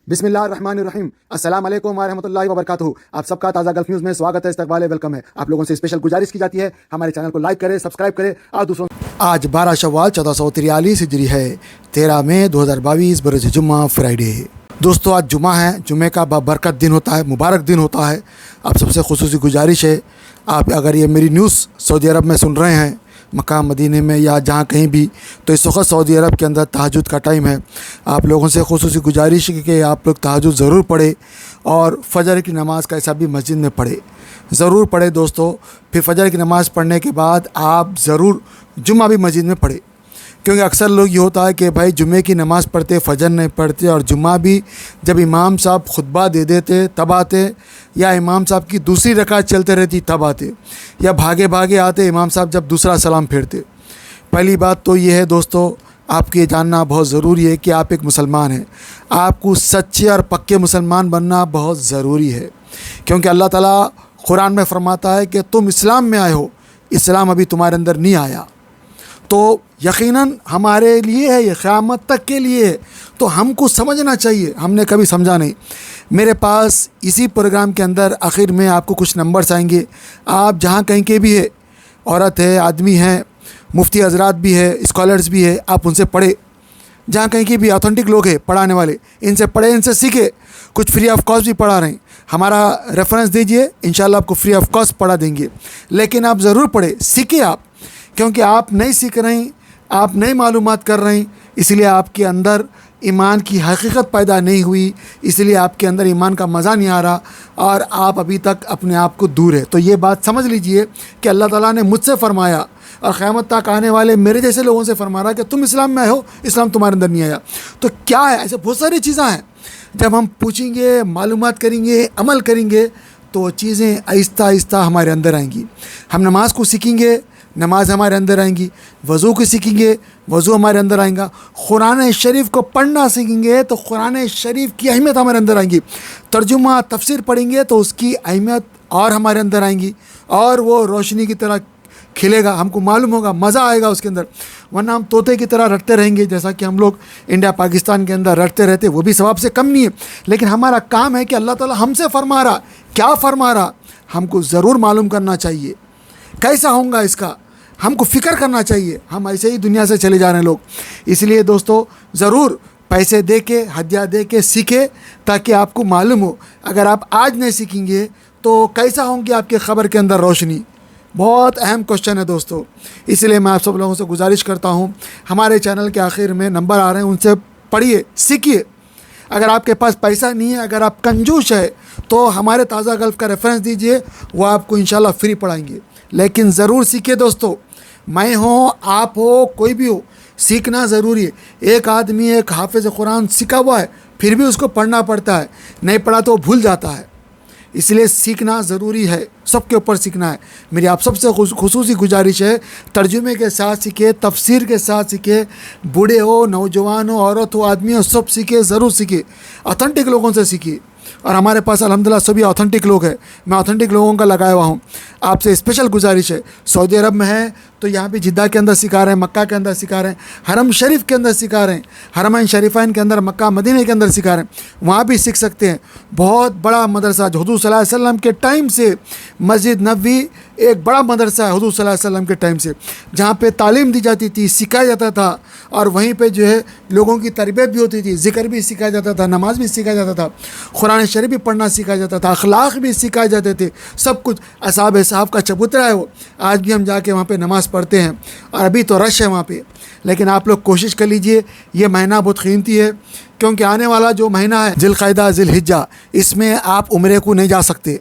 बिस्मिल्लाहिर्रहमानिर्रहीम। अस्सलाम वालेकुम व रहमतुल्लाहि व बरकातुहू। आप सबका ताज़ा गल्फ न्यूज़ में स्वागत है, इस्तकबाल है, वेलकम है। आप लोगों से स्पेशल गुजारिश की जाती है, हमारे चैनल को लाइक करें, सब्सक्राइब करें और दूसरों। आज 12 शव्वाल 1443 हिजरी है, 13 मई 2022 बरोज़ जुम्मा फ्राइडे। दोस्तों आज जुम्मा है, जुम्मे का बरकत दिन होता है, मुबारक दिन होता है। आप सबसे खुसूसी गुजारिश है, आप अगर ये मेरी न्यूज़ सऊदी अरब में सुन रहे हैं, मक्का मदीने में या जहाँ कहीं भी, तो इस वक्त सऊदी अरब के अंदर तहज्जुद का टाइम है। आप लोगों से खुसूसी गुजारिश है कि आप लोग तहज्जुद ज़रूर पढ़े और फ़जर की नमाज़ का ऐसा भी मस्जिद में पढ़े, ज़रूर पढ़े दोस्तों। फिर फ़जर की नमाज़ पढ़ने के बाद आप ज़रूर जुम्मा भी मस्जिद में पढ़े, क्योंकि अक्सर लोग ये होता है कि भाई जुम्मे की नमाज़ पढ़ते, फ़जर नहीं पढ़ते, और जुम्मा भी जब इमाम साहब खुतबा दे देते तब आते, या इमाम साहब की दूसरी रकात चलते रहती तब आते, या भागे भागे आते इमाम साहब जब दूसरा सलाम फेरते। पहली बात तो ये है दोस्तों, आपको ये जानना बहुत ज़रूरी है कि आप एक मुसलमान हैं। आपको सच्चे और पक्के मुसलमान बनना बहुत ज़रूरी है, क्योंकि अल्लाह ताला कुरान में फ़रमाता है कि तुम इस्लाम में आए हो, इस्लाम अभी तुम्हारे अंदर नहीं आया। तो यकीनन हमारे लिए है, ये क़यामत तक के लिए है, तो हमको समझना चाहिए। हमने कभी समझा नहीं। मेरे पास इसी प्रोग्राम के अंदर आखिर में आपको कुछ नंबर्स आएंगे। आप जहाँ कहीं के भी है, औरत है, आदमी है, मुफ्ती हजरात भी है, स्कॉलर्स भी है, आप उनसे पढ़े। जहाँ कहीं के भी ऑथेंटिक लोग हैं पढ़ाने वाले, इनसे पढ़े, इनसे सीखे। कुछ फ्री ऑफ कॉस्ट भी पढ़ा रहे हैं, हमारा रेफरेंस दीजिए, इंशाल्लाह आपको फ्री ऑफ कॉस्ट पढ़ा देंगे। लेकिन आप ज़रूर पढ़े, सीखे आप, क्योंकि आप नहीं सीख रहे हैं, आप नई मालूमात कर रहे हैं, इसलिए आपके अंदर ईमान की हकीकत पैदा नहीं हुई, इसलिए आपके अंदर ईमान का मज़ा नहीं आ रहा और आप अभी तक अपने आप को दूर है। तो ये बात समझ लीजिए कि अल्लाह ताला ने मुझसे फ़रमाया और क़यामत तक आने वाले मेरे जैसे लोगों से फ़रमा रहा कि तुम इस्लाम में आए हो, इस्लाम तुम्हारे अंदर नहीं आया। तो क्या है, ऐसे बहुत सारी चीज़ें हैं। जब हम पूछेंगे, मालूमात करेंगे, अमल करेंगे, तो चीज़ें आहिस्ता आहिस्ता हमारे अंदर आएंगी। हम नमाज़ को सीखेंगे, नमाज हमारे अंदर आएंगी। वज़ू को सीखेंगे, वज़ू हमारे अंदर आएगा। कुरान शरीफ को पढ़ना सीखेंगे तो कुरान शरीफ की अहमियत हमारे अंदर आएंगी। तर्जुमा तफसीर पढ़ेंगे तो उसकी अहमियत और हमारे अंदर आएंगी, और वो रोशनी की तरह खिलेगा, हमको मालूम होगा, मज़ा आएगा उसके अंदर। वरना हम तोते की तरह रटते रहेंगे, जैसा कि हम लोग इंडिया पाकिस्तान के अंदर रटते रहते, वो भी सवाब से कम नहीं है। लेकिन हमारा काम है कि अल्लाह ताला हमसे फ़रमा रहा, क्या फ़रमा रहा, हमको ज़रूर मालूम करना चाहिए। कैसा होगा इसका हमको फ़िक्र करना चाहिए। हम ऐसे ही दुनिया से चले जा रहे हैं लोग। इसलिए दोस्तों ज़रूर पैसे दे के, हदिया दे के सीखे, ताकि आपको मालूम हो। अगर आप आज नहीं सीखेंगे तो कैसा होंगी आपके ख़बर के अंदर रोशनी। बहुत अहम क्वेश्चन है दोस्तों। इसलिए मैं आप सब लोगों से गुजारिश करता हूँ, हमारे चैनल के आखिर में नंबर आ रहे हैं, उनसे पढ़िए, सीखिए। अगर आपके पास पैसा नहीं है, अगर आप कंजूस है, तो हमारे ताज़ा गल्फ़ का रेफरेंस दीजिए, वो आपको इंशाल्लाह फ्री पढ़ाएंगे। लेकिन ज़रूर सीखिए दोस्तों। मैं हो, आप हो, कोई भी हो, सीखना ज़रूरी है। एक आदमी एक हाफिज़ कुरान सीखा हुआ है, फिर भी उसको पढ़ना पड़ता है, नहीं पढ़ा तो भूल जाता है। इसलिए सीखना ज़रूरी है, सबके ऊपर सीखना है। मेरी आप सबसे खुसूसी गुजारिश है, तर्जुमे के साथ सीखे, तफसीर के साथ सीखे। बूढ़े हो, नौजवान हो, औरत हो, आदमी हो, सब सीखे, ज़रूर सीखे। ऑथेंटिक लोगों से सीखिए, और हमारे पास अल्हम्दुलिल्लाह सभी ऑथेंटिक लोग हैं। मैं ऑथेंटिक लोगों का लगाया हुआ हूँ। आपसे स्पेशल गुजारिश है, सऊदी अरब में है तो यहाँ पे जिद्दा के अंदर सिखा रहे हैं, मक्का के अंदर सिखा रहे हैं, हरम शरीफ के अंदर सिखा रहे हैं, हरमैन शरीफाइन के अंदर, मक्का मदीने के अंदर सिखा रहे हैं, वहाँ भी सीख सकते हैं। बहुत बड़ा मदरसा, हुज़ूर सल्लल्लाहु अलैहि वसल्लम के टाइम से मस्जिद नबवी एक बड़ा मदरसा है, हुज़ूर सल्लल्लाहु अलैहि वसल्लम के टाइम से, जहाँ पे तालीम दी जाती थी, सिखाया जाता था, और वहीं पे जो है लोगों की तरबियत भी होती थी, ज़िक्र भी सिखाया जाता था, नमाज भी सिखाया जाता था, कुरान शरीफ भी पढ़ना सिखाया जाता था, अखलाक भी सिखाए जाते थे, सब कुछ। असहाब साहब का चबूतरा है वो, आज भी हम जाके वहाँ पे नमाज़ पढ़ते हैं, और अभी तो रश है वहाँ पे। लेकिन आप लोग कोशिश कर लीजिए, ये महीना बहुत कीमती है, क्योंकि आने वाला जो महीना है ज़िलक़ाइदा ज़िलहिज्जा, इसमें आप उम्रे को नहीं जा सकते,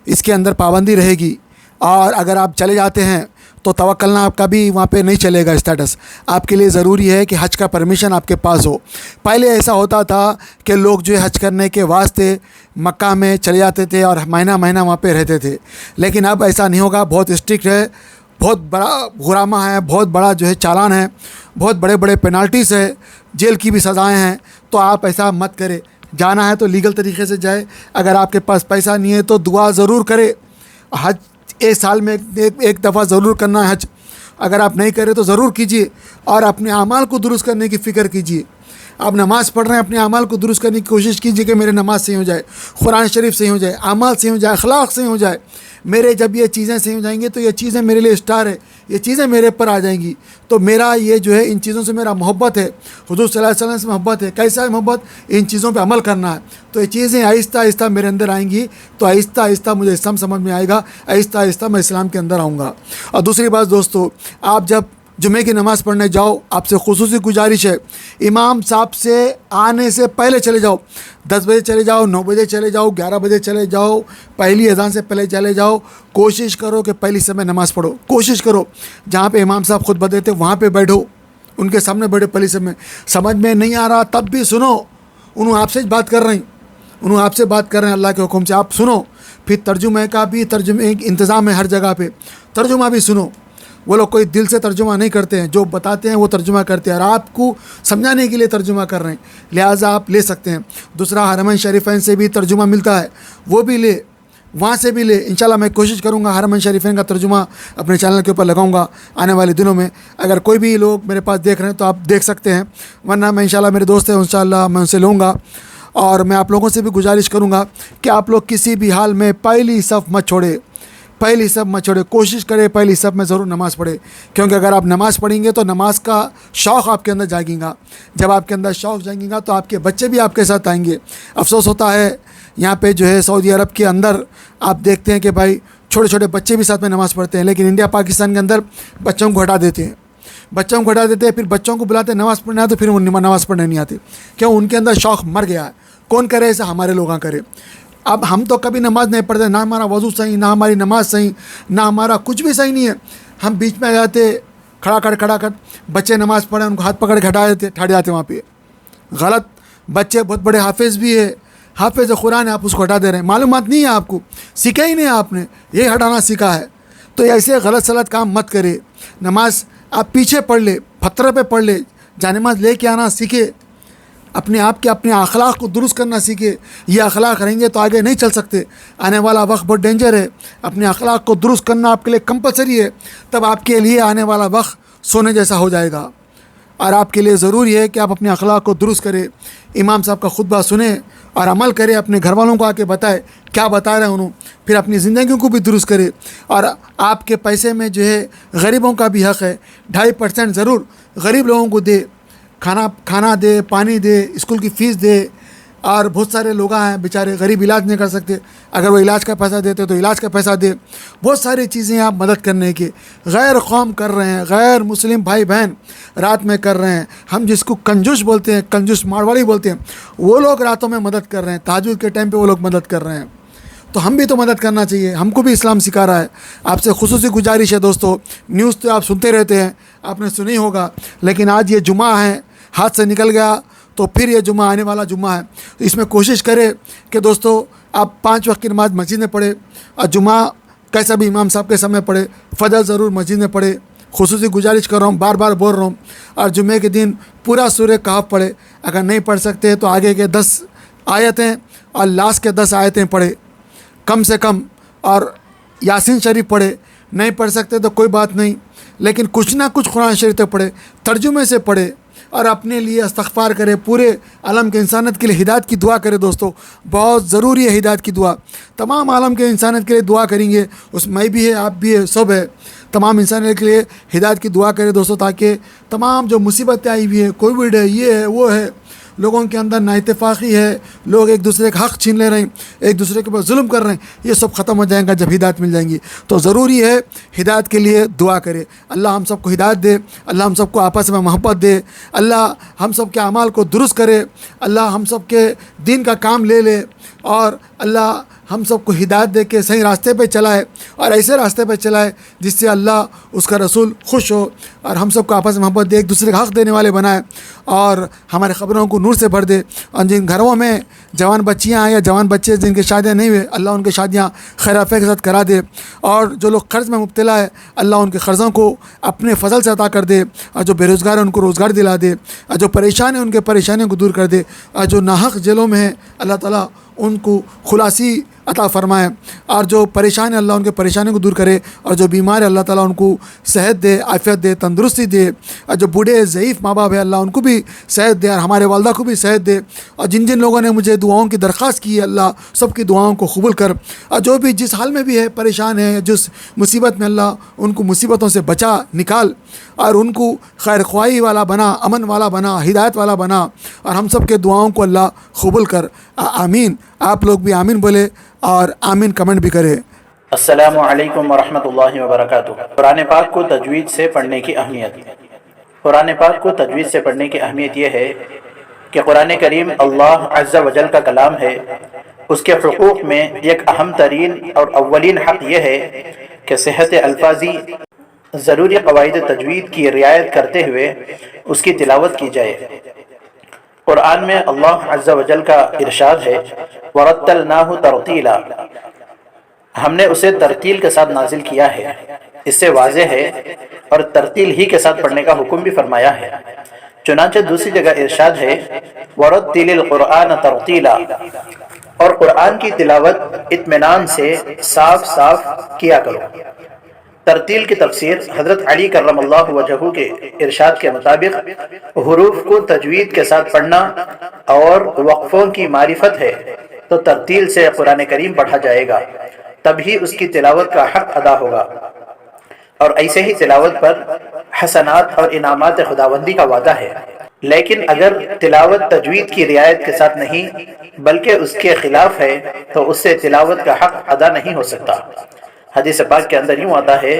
इसके अंदर पाबंदी रहेगी। और अगर आप चले जाते हैं तो तवक्कलना आपका भी वहाँ पे नहीं चलेगा स्टेटस। आपके लिए ज़रूरी है कि हज का परमिशन आपके पास हो। पहले ऐसा होता था कि लोग जो है हज करने के वास्ते मक्का में चले जाते थे और महीना महीना वहाँ पे रहते थे, लेकिन अब ऐसा नहीं होगा। बहुत स्ट्रिक्ट है, बहुत बड़ा गुरामा है, बहुत बड़ा जो है चालान है, बहुत बड़े बड़े पेनाल्टीज़ है, जेल की भी सज़ाएँ हैं। तो आप ऐसा मत करें, जाना है तो लीगल तरीके से जाए। अगर आपके पास पैसा नहीं है तो दुआ ज़रूर करें। हज एक साल में एक दफ़ा ज़रूर करना है हज। अगर आप नहीं करें तो ज़रूर कीजिए, और अपने अमाल को दुरुस्त करने की फ़िक्र कीजिए। आप नमाज़ पढ़ रहे हैं, अपने अमाल को दुरुस्त करने की कोशिश कीजिए कि मेरे नमाज सही हो जाए, कुरान शरीफ सही हो जाए, अमाल सही हो जाए, अखलाक सही हो जाए। मेरे जब ये चीज़ें सही हो जाएंगी तो ये चीज़ें मेरे लिए स्टार है, ये चीज़ें मेरे पर आ जाएंगी। तो मेरा ये जो है इन चीज़ों से मेरा मोहब्बत है, हुज़ूर सल्लल्लाहु अलैहि वसल्लम से मोहब्बत है। कैसा है मोहब्बत? इन चीज़ों पे अमल करना है। तो ये चीज़ें आहिस्ता आहिस्ता मेरे अंदर आएंगी, तो आहिस्ता आहिस्ता मुझे इस्लाम समझ में आएगा, आहिस्ता आहिस्ता मैं इस्लाम के अंदर आऊँगा। और दूसरी बात दोस्तों, आप जब जुमे की नमाज़ पढ़ने जाओ, आपसे खुसूसी गुजारिश है, इमाम साहब से आने से पहले चले जाओ। 10 बजे चले जाओ, 9 बजे चले जाओ, 11 बजे चले जाओ, पहली अज़ान से पहले चले जाओ। कोशिश करो कि पहली समय नमाज़ पढ़ो। कोशिश करो जहाँ पे इमाम साहब खुतबा देते वहाँ पे बैठो, उनके सामने बैठो पहली समय। समझ में नहीं आ रहा तब भी सुनो, उन्होंने आपसे बात कर रहे हैं, उन्होंने आपसे बात कर रहे हैं अल्लाह के हुक्म से, आप सुनो। फिर तर्जुमे का भी तर्जुमे इंतज़ाम है हर जगह पे, तर्जुमा भी सुनो। वो लोग कोई दिल से तर्जुमा नहीं करते हैं, जो बताते हैं वो तर्जुमा करते हैं और आपको समझाने के लिए तर्जुमा कर रहे हैं, लिहाजा आप ले सकते हैं। दूसरा, हरमैन शरीफैन से भी तर्जुमा मिलता है, वो भी ले, वहाँ से भी ले। इंशाल्लाह मैं कोशिश करूँगा हरमैन शरीफैन का तर्जुमा अपने चैनल के ऊपर लगाऊंगा आने वाले दिनों में। अगर कोई भी लोग मेरे पास देख रहे हैं तो आप देख सकते हैं, वरना मैं इंशाल्लाह, मेरे दोस्त हैं इंशाल्लाह मैं उनसे लूँगा। और मैं आप लोगों से भी गुजारिश करूँगा कि आप लोग किसी भी हाल में पहली सफ़ मत छोड़े, पहली सब मत छोड़े। कोशिश करें पहली सब में ज़रूर नमाज़ पढ़े, क्योंकि अगर आप नमाज़ पढ़ेंगे तो नमाज का शौक़ आपके अंदर जागेगा। जब आपके अंदर शौक़ जागेगा तो आपके बच्चे भी आपके साथ आएंगे। अफसोस होता है यहाँ पे जो है सऊदी अरब के अंदर आप देखते हैं कि भाई छोटे छोटे बच्चे भी साथ में नमाज़ पढ़ते हैं, लेकिन इंडिया पाकिस्तान के अंदर बच्चों को हटा देते हैं, बच्चों को हटा देते हैं। फिर बच्चों को बुलाते हैं नमाज़ पढ़ने आते, फिर वो नमाज़ पढ़ने नहीं आते। क्यों? उनके अंदर शौक़ मर गया है। कौन करे ऐसा? हमारे लोग करें। अब हम तो कभी नमाज़ नहीं पढ़ते, ना हमारा वज़ू सही, ना हमारी नमाज सही, ना हमारा कुछ भी सही नहीं है। हम बीच में आ जाते, खड़ा कर बच्चे नमाज़ पढ़े, उनको हाथ पकड़ के हटा देते, ठहर जाते वहाँ पे। गलत। बच्चे बहुत बड़े हाफिज़ भी है, हाफिज़ कुरान है, आप उसको हटा दे रहे हैं। मालूमात नहीं है आपको, सीखा ही नहीं है आपने, ये हटाना सीखा है। तो ऐसे गलत सलत काम मत करे। नमाज आप पीछे पढ़ ले, पत्थर पे पढ़ ले, जानमाज ले के आना सीखे, अपने आप के अपने अखलाक को दुरुस्त करना सीखे। ये अखलाक रहेंगे तो आगे नहीं चल सकते। आने वाला वक्त बहुत डेंजर है, अपने अखलाक को दुरुस्त करना आपके लिए कंपलसरी है। तब आपके लिए आने वाला वक्त सोने जैसा हो जाएगा। और आपके लिए ज़रूरी है कि आप अपने अखलाक को दुरुस्त करें, इमाम साहब का खुतबा सुने और अमल करें, अपने घर वालों को आके बताए क्या बता रहे हैं उन्होंने, फिर अपनी ज़िंदगी को भी दुरुस्त करें। और आपके पैसे में जो है गरीबों का भी हक़ है, 2.5% ज़रूर गरीब लोगों को दे, खाना दे, पानी दे, स्कूल की फ़ीस दे। और बहुत सारे लोग हैं बेचारे गरीब, इलाज नहीं कर सकते, अगर वो इलाज का पैसा देते तो इलाज का पैसा दे। बहुत सारी चीज़ें आप मदद करने की। गैर कौम कर रहे हैं, गैर मुस्लिम भाई बहन रात में कर रहे हैं, हम जिसको कंजूस बोलते हैं, कंजूस मारवाड़ी बोलते हैं, वो लोग रातों में मदद कर रहे हैं, तहज्जुद के टाइम पे वो लोग मदद कर रहे हैं। तो हम भी तो मदद करना चाहिए, हमको भी इस्लाम सिखा रहा है। आपसे खुसूसी गुजारिश है दोस्तों, न्यूज़ तो आप सुनते रहते हैं, आपने सुनी होगा, लेकिन आज ये जुमा है, हाथ से निकल गया, तो फिर ये जुमा आने वाला जुमा है। तो इसमें कोशिश करें कि दोस्तों आप 5 वक्त की नमाज़ मस्जिद में पढ़े, और जुमा कैसा भी इमाम साहब के समय पढ़े, फजर ज़रूर मस्जिद में पढ़े। खुसूसी गुजारिश कर रहा हूँ, बार बार बोल रहा हूँ। और जुमे के दिन पूरा सूरह कहफ पढ़े, अगर नहीं पढ़ सकते तो आगे के 10 आयतें और लास्ट के 10 आयतें पढ़े कम से कम, और यासीन शरीफ पढ़े। नहीं पढ़ सकते तो कोई बात नहीं, लेकिन कुछ ना कुछ कुरान शरीफ पढ़े, तर्जुमे से पढ़े, और अपने लिए इस्तग़फ़ार करे, पूरे आलम के इंसानियत के लिए हिदायत की दुआ करे। दोस्तों बहुत ज़रूरी है हिदायत की दुआ, तमाम आलम के इंसानियत के लिए दुआ करेंगे, उसमें भी है, आप भी है, सब है, तमाम इंसानियत के लिए हिदायत की दुआ करें दोस्तों, ताकि तमाम जो मुसीबतें आई हुई है, कोविड है, ये है, वो है, लोगों के अंदर नाइतफाक़ी है, लोग एक दूसरे का हक़ छीन ले रहे हैं, एक दूसरे के ऊपर जुल्म कर रहे हैं, ये सब ख़त्म हो जाएगा जब हिदायत मिल जाएंगी। तो ज़रूरी है हिदायत के लिए दुआ करें। अल्लाह हम सबको हिदायत दे, अल्लाह हम सबको आपस में मोहब्बत दे, अल्लाह हम सब के अमाल को दुरुस्त करे, अल्लाह हम सब के दीन का काम ले ले, और अल्लाह हम सबको हिदायत दे के सही रास्ते पे चलाए, और ऐसे रास्ते पे चलाए जिससे अल्लाह उसका रसूल खुश हो, और हम सबको आपस में मोहब्बत दे, एक दूसरे का हक़ देने वाले बनाए, और हमारे ख़बरों को नूर से भर दे। और जिन घरों में जवान बच्चियाँ हैं या जवान बच्चे जिनकी शादियाँ नहीं हुए, अल्लाह उनकी शादियाँ खैर-ए-आफ़ियत के साथ करा दे। और जो लोग कर्ज़ में मुब्तला है, अल्लाह उनके क़र्ज़ों को अपने फ़ज़ल से अता कर दे, और जो बेरोज़गार है उनको रोज़गार दिला दे, और जो परेशान है उनके परेशानियों को दूर कर दे, और जो नाहक़ जेलों में है अल्लाह ताला उनको खुलासी अता फ़रमाए, और जो परेशान है अल्लाह उनके परेशानी को दूर करे, और जो बीमार है अल्लाह ताला उनको सेहत दे, आफ़ियत दे, तंदुरुस्ती दे, और जो बूढ़े ज़ईफ़ माँ बाप है अल्लाह उनको भी सेहत दे, और हमारे वालदा को भी सेहत दे। और जिन जिन लोगों ने मुझे दुआओं की दरख्वास्त की है अल्लाह सबकी दुआओं को कबूल कर, और जो भी जिस हाल में भी है परेशान है, जिस मुसीबत में अल्लाह उनको मुसीबतों से बचा निकाल, और उनको खैर ख्वाही वाला बना, अमन वाला बना, हिदायत वाला बना, और हम सब के दुआओं को अल्लाह कबूल कर। आमीन। आप लोग भी आमीन बोले और आमीन कमेंट भी करें। अस्सलामु अलैकुम वरहमतुल्लाहि वबरकातुहू। कुरान पाक को तजवीद से पढ़ने की अहमियत। कुरान पाक को तजवीद से पढ़ने की अहमियत यह है कि कुरान करीम अल्लाह अज़्ज़ा वजल का कलाम है। उसके हुकूक़ में एक अहम तरीन और अव्वलीन हक़ यह है कि सेहत अल्फाजी ज़रूरी क़वाइद तजवीद की रियायत करते हुए उसकी तिलावत की जाए। कुरान में अल्लाह अज़्ज़ा वजल का इरशाद है, वरत्तलनाहु तरतीला, हमने उसे तरतील के साथ नाजिल किया है। इससे वाज़ेह है और तरतील ही के साथ पढ़ने का हुक्म भी फरमाया है। चुनांचे दूसरी जगह इरशाद है, वरत्तिलिल कुरआन तरतीला, और कुरान की तिलावत इत्मीनान से साफ साफ किया करो। तरतील की तफसीर हज़रत अली कर्रमल्लाहु वजहू के इरशाद के मुताबिक हुरूफ को तजवीद के साथ पढ़ना और वक्फ़ों की मारिफत है, तो तरतील से कुरान करीम पढ़ा जाएगा, तभी उसकी तिलावत का हक़ अदा होगा। और ऐसे ही तिलावत पर हसनात और इनामात खुदाबंदी का वादा है। लेकिन अगर तिलावत तजवीद की रियायत के साथ नहीं बल्कि उसके खिलाफ है तो उससे तिलावत का हक़ अदा नहीं हो सकता। हदीस पाक के अंदर यूँ आता है,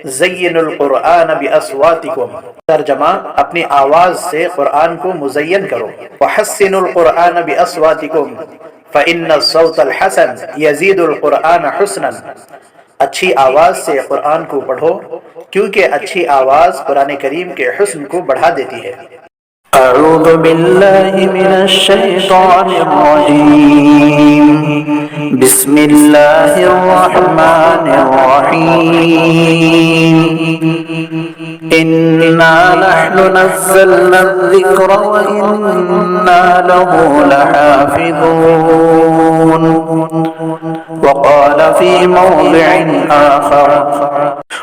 ज़य्यिनुल कुरआन बिअस्वातिकुम, तर्जमा अपनी आवाज़ से कुरान को मुज़य्यन करो। वहस्सिनुल कुरआन बिअस्वातिकुम फ़इन्न सौतल हसन यज़ीदुल कुरआन हुस्नन, अच्छी आवाज़ से कुरान को पढ़ो क्योंकि अच्छी आवाज़ कुरान करीम के हुस्न को बढ़ा देती है। अऊज़ु बिल्लाहि मिनश शैतानिर रजीम, बिस्मिल्लाहिर रहमानिर रहीम, इन्ना नहनु नज़्ज़लना ज़िक्रा व इन्ना लहू लहाफ़िज़ून। वक़ाल फ़ी मौज़िइन आख़र,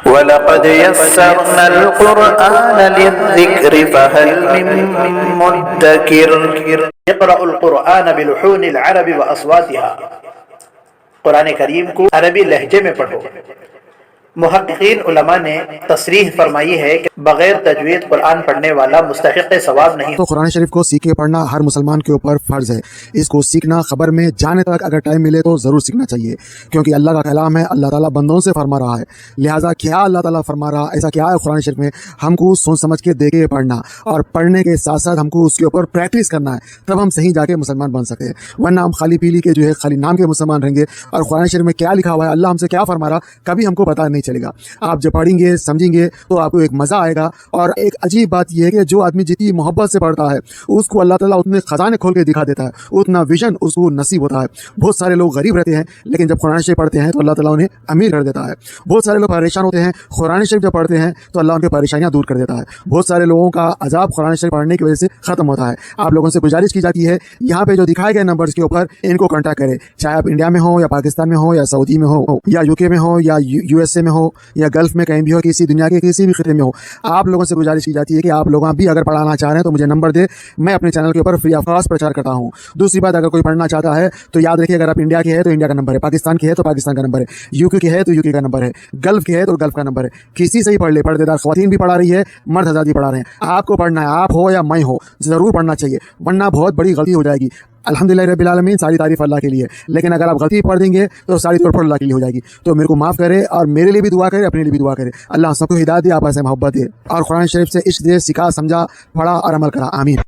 वलक़द यस्सरनल क़ुरआन लिज़्ज़िक्रि फ़हल मिन मुद्दकिर। इक़रअुल क़ुरआन बिलुहूनिल अरबि व अस्वातिहा, कुरान करीम को अरबी लहजे में पढ़ो। मुहक्किकीन उलमा ने तसरीह फरमाई है कि बगैर तजवीद कुरान पढ़ने वाला मुस्तहिक़ सवाब नहीं। तो कुरान शरीफ को सीख के पढ़ना हर मुसलमान के ऊपर फ़र्ज़ है। इसको सीखना खबर में जाने तक अगर टाइम मिले तो ज़रूर सीखना चाहिए, क्योंकि अल्लाह का कलाम है, अल्लाह ताला बंदों से फरमा रहा है। लिहाजा क्या अल्लाह ताला फरमा रहा, ऐसा क्या है कुरान शरीफ में, हमको सोच समझ के देख के पढ़ना, और पढ़ने के साथ साथ हमको उसके ऊपर प्रैक्टिस करना है, तब हम सही जाके मुसलमान बन सकते हैं। वरना हम खाली पीली के जो है खाली नाम के मुसलमान रहेंगे, और कुरान शरीफ में क्या लिखा हुआ है, अल्लाह हमसे क्या फरमा रहा, कभी हमको पता नहीं चलेगा। आप जब पढ़ेंगे समझेंगे तो आपको एक मज़ा आएगा। और एक अजीब बात यह है कि जो आदमी जितनी मोहब्बत से पढ़ता है उसको अल्लाह ताला उतने ख़जाने खोल के दिखा देता है, उतना विजन उसको नसीब होता है। बहुत सारे लोग गरीब रहते हैं लेकिन जब कुरान शरीफ पढ़ते हैं तो अल्लाह ताला उन्हें अमीर कर देता है। बहुत सारे लोग परेशान होते हैं, कुरान शरीफ जब पढ़ते हैं तो अल्लाह उनकी परेशानियाँ दूर कर देता है। बहुत सारे लोगों का अजाब कुरान शरीफ पढ़ने की वजह से ख़त्म होता है। आप लोगों से गुजारिश की जाती है, यहाँ पे जो दिखाए गए नंबर्स के ऊपर इनको कॉन्टैक्ट करें, चाहे आप इंडिया में हो या पाकिस्तान में हो या सऊदी में हो या यूके में हो या USA में हो या गल्फ में कहीं भी हो, किसी दुनिया के किसी भी खिते में हो। आप लोगों से गुजारिश की जाती है कि आप लोग भी अगर पढ़ाना चाह रहे हैं तो मुझे नंबर दे, मैं अपने चैनल के ऊपर फ्री ऑफ कॉस्ट प्रचार करता हूँ। दूसरी बात, अगर कोई पढ़ना चाहता है तो याद रखिए, अगर आप इंडिया के हैं तो इंडिया का नंबर है, पाकिस्तान के है तो पाकिस्तान का नंबर है, यूके के है तो यूके का नंबर है, गल्फ के है तो गल्फ का नंबर है। किसी से ही पढ़ ले, पर्देदार ख़वातीन भी पढ़ा रही है, मर्द हज़रात भी पढ़ा रहे हैं। आपको पढ़ना है, आप हो या मैं हो, ज़रूर पढ़ना चाहिए, वरना बहुत बड़ी गलती हो जाएगी। अल्हम्दुलिल्लाह रब्बिल आलमीन, सारी तारीफ अल्लाह के लिए, लेकिन अगर आप गलती पढ़ देंगे तो सारी तौर पर अल्लाह के लिए हो जाएगी। तो मेरे को माफ़ करे और मेरे लिए भी दुआ करे, अपने लिए भी दुआ करे। अल्लाह सबको हिदायत दे, आपस में मोहब्बत दे और कुरान शरीफ से इश्क दे, सिखा, समझा, पढ़ा और अमल करा। आमीन।